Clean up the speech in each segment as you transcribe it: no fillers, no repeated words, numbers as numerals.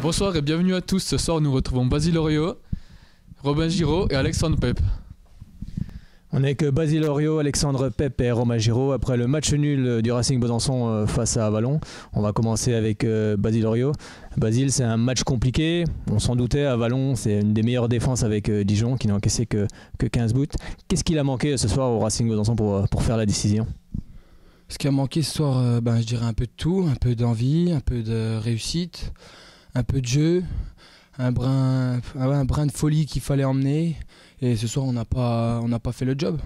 Bonsoir et bienvenue à tous. Ce soir, nous retrouvons Basile Orio, Robin Giraud et Alexandre Pep. On est avec Basile Orio, Alexandre Pep et Romain Giraud. Après le match nul du Racing Besançon face à Avallon, on va commencer avec Basile Orio. Basile, c'est un match compliqué. On s'en doutait, Avallon, c'est une des meilleures défenses avec Dijon qui n'a encaissé que 15 buts. Qu'est-ce qu'il a manqué ce soir au Racing Besançon pour faire la décision? Ce qui a manqué ce soir, je dirais un peu de tout, un peu d'envie, un peu de réussite, un peu de jeu, un brin de folie qu'il fallait emmener. Et ce soir, on n'a pas fait le job.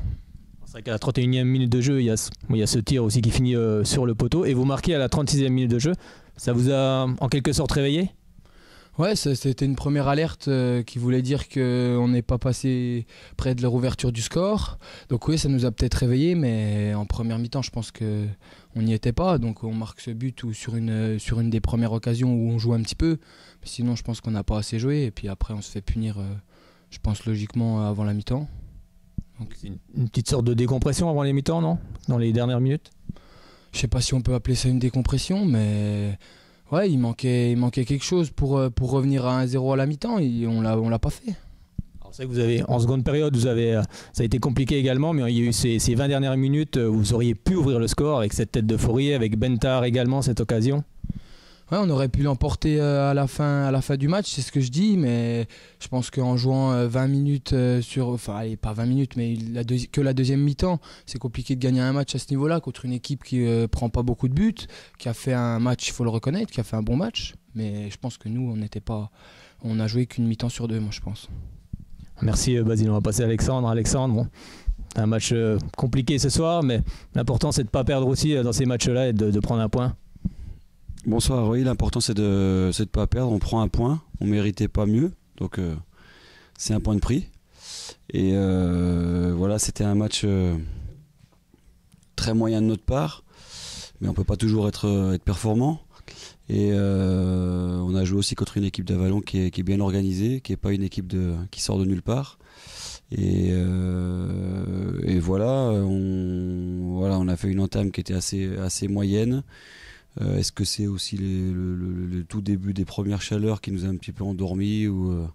C'est vrai qu'à la 31e minute de jeu, il y a ce tir aussi qui finit sur le poteau. Et vous marquez à la 36e minute de jeu. Ça vous a en quelque sorte réveillé? Ouais, c'était une première alerte qui voulait dire qu'on n'est pas passé près de la rouverture du score. Donc oui, ça nous a peut-être réveillé, mais en première mi-temps, je pense qu'on n'y était pas. Donc on marque ce but ou sur une des premières occasions où on joue un petit peu. Mais sinon, je pense qu'on n'a pas assez joué. Et puis après, on se fait punir, je pense logiquement, avant la mi-temps. Donc c'est une petite sorte de décompression avant les mi-temps, non? Dans les dernières minutes? Je sais pas si on peut appeler ça une décompression, mais... Ouais, il manquait quelque chose pour revenir à 1-0 à la mi-temps et on l'a pas fait. C'est vrai que vous avez, en seconde période, ça a été compliqué également, mais il y a eu ces 20 dernières minutes où vous auriez pu ouvrir le score avec cette tête de Fourier, avec Bentard également, cette occasion. Ouais, on aurait pu l'emporter à la fin du match, c'est ce que je dis, mais je pense qu'en jouant 20 minutes allez, pas 20 minutes, mais que la deuxième mi-temps, c'est compliqué de gagner un match à ce niveau-là contre une équipe qui prend pas beaucoup de buts, qui a fait un match, il faut le reconnaître, qui a fait un bon match, mais je pense que nous, on a joué qu'une mi-temps sur deux, moi je pense. Merci Basile, on va passer à Alexandre. Alexandre, bon, un match compliqué ce soir, mais l'important c'est de ne pas perdre aussi dans ces matchs-là et de prendre un point. Bonsoir, oui, l'important c'est de pas perdre, on prend un point, on ne méritait pas mieux, donc c'est un point de prix. Et voilà, c'était un match très moyen de notre part, mais on ne peut pas toujours être performant. Et on a joué aussi contre une équipe d'Avallon qui est bien organisée, qui n'est pas une équipe qui sort de nulle part. Et voilà, on a fait une entame qui était assez moyenne. Est-ce que c'est aussi le tout début des premières chaleurs qui nous a un petit peu endormis ou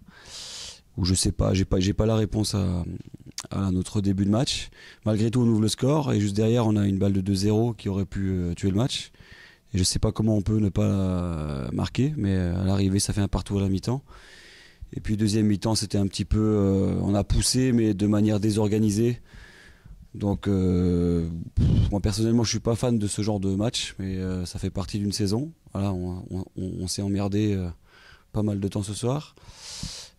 je sais pas, j'ai pas la réponse à notre début de match. Malgré tout, on ouvre le score et juste derrière, on a une balle de 2-0 qui aurait pu tuer le match. Et je sais pas comment on peut ne pas marquer, mais à l'arrivée, ça fait un partout à la mi-temps. Et puis deuxième mi-temps, c'était un petit peu, on a poussé, mais de manière désorganisée. Donc moi personnellement je suis pas fan de ce genre de match, mais ça fait partie d'une saison. Voilà, on s'est emmerdé pas mal de temps ce soir,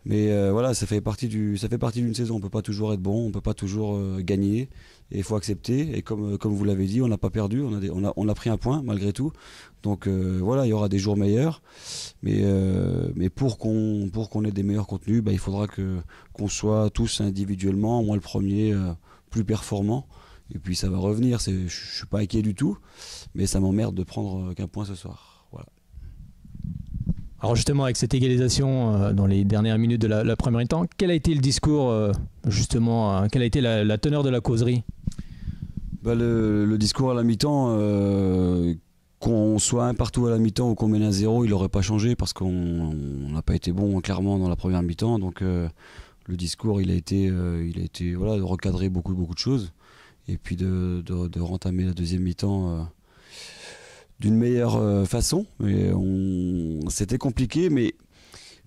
mais voilà, ça fait partie d'une saison. On peut pas toujours être bon, on peut pas toujours gagner, et il faut accepter. Et comme vous l'avez dit, on n'a pas perdu, on a pris un point malgré tout. Donc voilà, il y aura des jours meilleurs, mais pour qu'on ait des meilleurs contenus, il faudra qu'on soit tous individuellement, moi le premier, plus performant, et puis ça va revenir. Je suis pas inquiet du tout, mais ça m'emmerde de prendre qu'un point ce soir. Voilà. Alors justement, avec cette égalisation dans les dernières minutes de la première mi-temps, quel a été le discours justement, quelle a été la teneur de la causerie? Le discours à la mi-temps, qu'on soit un partout à la mi-temps ou qu'on mène un 0, il n'aurait pas changé parce qu'on n'a pas été bon clairement dans la première mi-temps, donc le discours il a été voilà, de recadrer beaucoup de choses et puis de rentamer la deuxième mi-temps d'une meilleure façon. Mais c'était compliqué, mais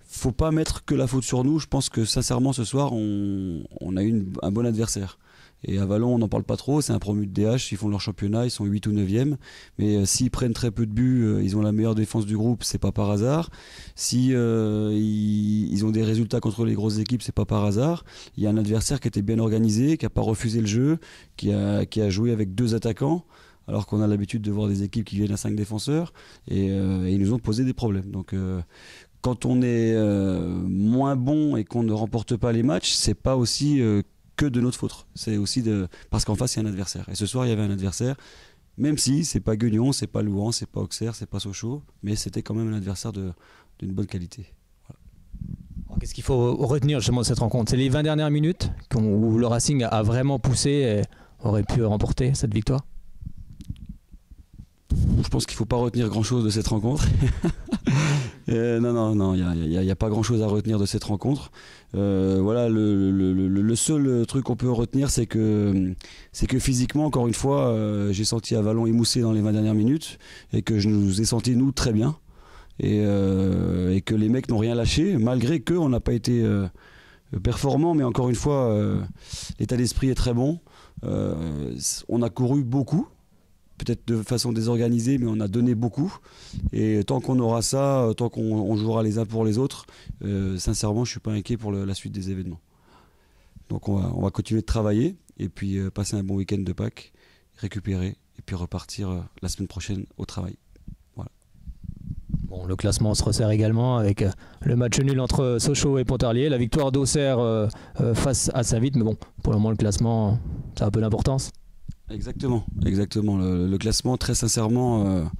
faut pas mettre que la faute sur nous. Je pense que sincèrement ce soir on a eu un bon adversaire. Et Avallon, on n'en parle pas trop, c'est un promu de DH, ils font leur championnat, ils sont 8 ou 9e. Mais s'ils prennent très peu de buts, ils ont la meilleure défense du groupe, c'est pas par hasard. Si ils ont des résultats contre les grosses équipes, c'est pas par hasard. Il y a un adversaire qui était bien organisé, qui n'a pas refusé le jeu, qui a joué avec 2 attaquants, alors qu'on a l'habitude de voir des équipes qui viennent à 5 défenseurs. Et ils nous ont posé des problèmes. Donc quand on est moins bon et qu'on ne remporte pas les matchs, c'est pas aussi... que de notre faute, c'est aussi parce qu'en face il y a un adversaire, et ce soir il y avait un adversaire, même si c'est pas Guignon, c'est pas Louan, c'est pas Auxerre, c'est pas Sochaux, mais c'était quand même un adversaire d'une bonne qualité. Voilà. Qu'est-ce qu'il faut retenir justement de cette rencontre? C'est les 20 dernières minutes où le Racing a vraiment poussé et aurait pu remporter cette victoire? Je pense qu'il ne faut pas retenir grand chose de cette rencontre. Non, il n'y a pas grand-chose à retenir de cette rencontre. Voilà, le seul truc qu'on peut retenir, c'est que physiquement, encore une fois, j'ai senti à Vallon émoussé dans les 20 dernières minutes et que je nous ai senti, nous, très bien. Et que les mecs n'ont rien lâché, malgré qu'on n'a pas été performant, mais encore une fois, l'état d'esprit est très bon. On a couru beaucoup, peut-être de façon désorganisée, mais on a donné beaucoup. Et tant qu'on aura ça, tant qu'on jouera les uns pour les autres, sincèrement, je ne suis pas inquiet pour la suite des événements. Donc on va continuer de travailler et puis passer un bon week-end de Pâques, récupérer et puis repartir la semaine prochaine au travail. Bon, le classement se resserre également avec le match nul entre Sochaux et Pontarlier, la victoire d'Auxerre face à Saint-Vite, mais bon, pour le moment le classement, ça a un peu d'importance. Exactement. Le classement, très sincèrement,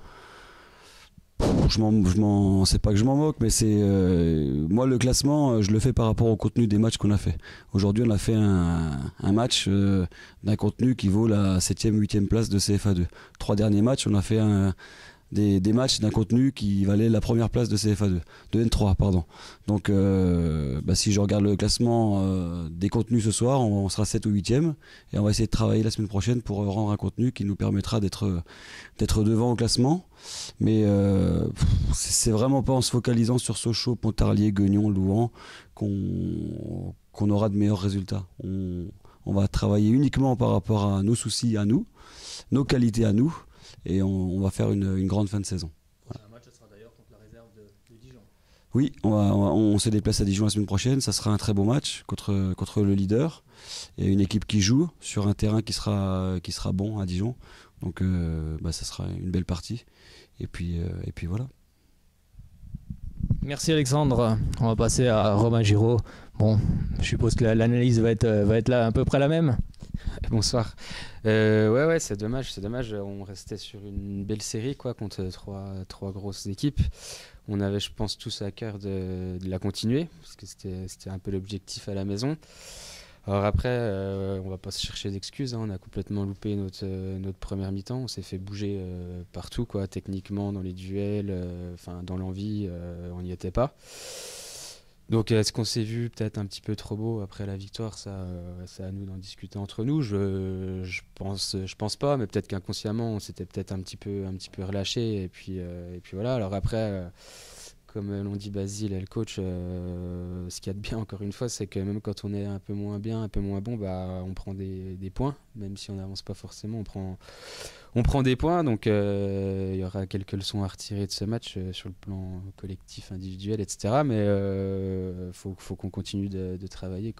c'est pas que je m'en moque, mais c'est moi le classement, je le fais par rapport au contenu des matchs qu'on a fait. Aujourd'hui, on a fait un match d'un contenu qui vaut la 7e, 8e place de CFA2. 3 derniers matchs, on a fait des matchs d'un contenu qui valait la première place de CFA2, de N3 pardon. Donc si je regarde le classement des contenus ce soir, on sera 7 ou 8e et on va essayer de travailler la semaine prochaine pour rendre un contenu qui nous permettra d'être devant au classement. Mais c'est vraiment pas en se focalisant sur Sochaux, Pontarlier, Guignon, Louhans qu'on aura de meilleurs résultats. On va travailler uniquement par rapport à nos soucis à nous, nos qualités à nous. Et on va faire une grande fin de saison. Voilà. Un match, ça sera d'ailleurs contre la réserve de Dijon. Oui, on se déplace à Dijon la semaine prochaine. Ça sera un très beau match contre le leader. Et une équipe qui joue sur un terrain qui sera bon à Dijon. Donc ça sera une belle partie. Et puis voilà. Merci Alexandre. On va passer à Romain Giraud. Bon, je suppose que l'analyse va être là à peu près la même. Bonsoir. Ouais, c'est dommage. On restait sur une belle série contre trois grosses équipes. On avait, je pense, tous à cœur de la continuer parce que c'était un peu l'objectif à la maison. Alors après, on va pas se chercher d'excuses. On a complètement loupé notre première mi-temps. On s'est fait bouger partout, techniquement, dans les duels, dans l'envie, on n'y était pas. Donc est-ce qu'on s'est vu peut-être un petit peu trop beau après la victoire, ça à nous d'en discuter entre nous. Je pense pas, mais peut-être qu'inconsciemment on s'était peut-être un petit peu relâché et puis voilà. Alors après, comme l'ont dit Basile et le coach, ce qu'il y a de bien encore une fois, c'est que même quand on est un peu moins bien, un peu moins bon, on prend des points, même si on n'avance pas forcément, on prend des points. Donc il y aura quelques leçons à retirer de ce match sur le plan collectif, individuel, etc. Mais faut qu'on continue de travailler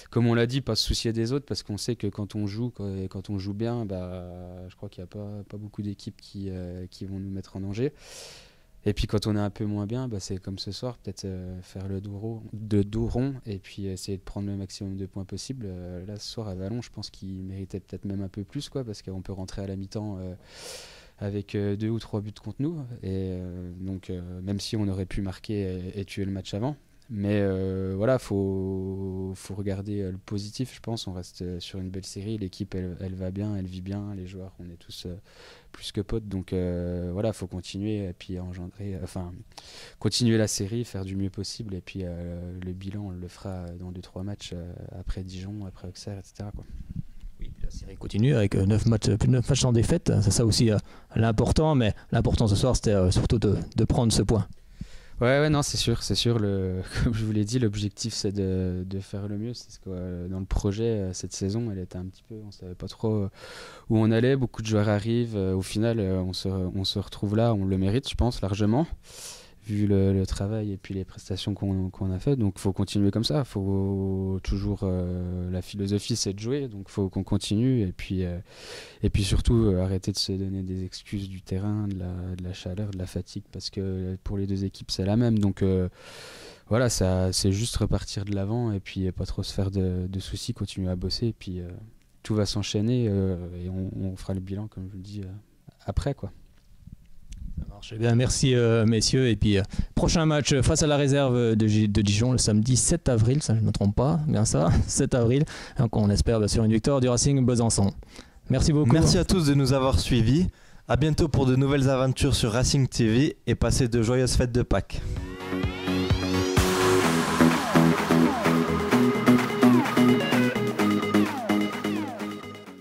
comme on l'a dit, pas se soucier des autres, parce qu'on sait que quand on joue bien, je crois qu'il n'y a pas beaucoup d'équipes qui vont nous mettre en danger. Et puis quand on est un peu moins bien, c'est comme ce soir, peut-être faire le dos rond et puis essayer de prendre le maximum de points possible. Là, ce soir à Vallon, je pense qu'il méritait peut-être même un peu plus, parce qu'on peut rentrer à la mi-temps avec 2 ou 3 buts contre nous. Et donc, même si on aurait pu marquer et tuer le match avant. Mais voilà, faut regarder le positif, je pense. On reste sur une belle série, l'équipe elle va bien, elle vit bien, les joueurs, on est tous plus que potes. Donc voilà, faut continuer et puis continuer la série, faire du mieux possible. Et puis le bilan, on le fera dans 2-3 matchs après Dijon, après Auxerre, etc. Oui, la série continue avec 9 matchs sans défaite. C'est ça aussi l'important, mais l'important ce soir, c'était surtout de prendre ce point. Ouais, non, c'est sûr. Comme je vous l'ai dit, l'objectif c'est de faire le mieux. C'est ce que dans le projet cette saison, elle était un petit peu, on savait pas trop où on allait. Beaucoup de joueurs arrivent. Au final, on se retrouve là, on le mérite, je pense largement, vu le travail et puis les prestations qu'on a fait. Donc, faut continuer comme ça. Faut toujours la philosophie, c'est de jouer. Donc, faut qu'on continue et puis surtout arrêter de se donner des excuses du terrain, de la chaleur, de la fatigue, parce que pour les deux équipes, c'est la même. Donc, voilà, c'est juste repartir de l'avant et puis pas trop se faire de soucis, continuer à bosser. Et puis, tout va s'enchaîner et on fera le bilan, comme je vous le dis, après, Ça marche bien, merci messieurs. Et puis prochain match face à la réserve de Dijon le samedi 7 avril, ça je ne me trompe pas, bien ça, 7 avril. Donc on espère bien sûr une victoire du Racing Besançon. Merci beaucoup. Merci à tous de nous avoir suivis. À bientôt pour de nouvelles aventures sur Racing TV et passez de joyeuses fêtes de Pâques.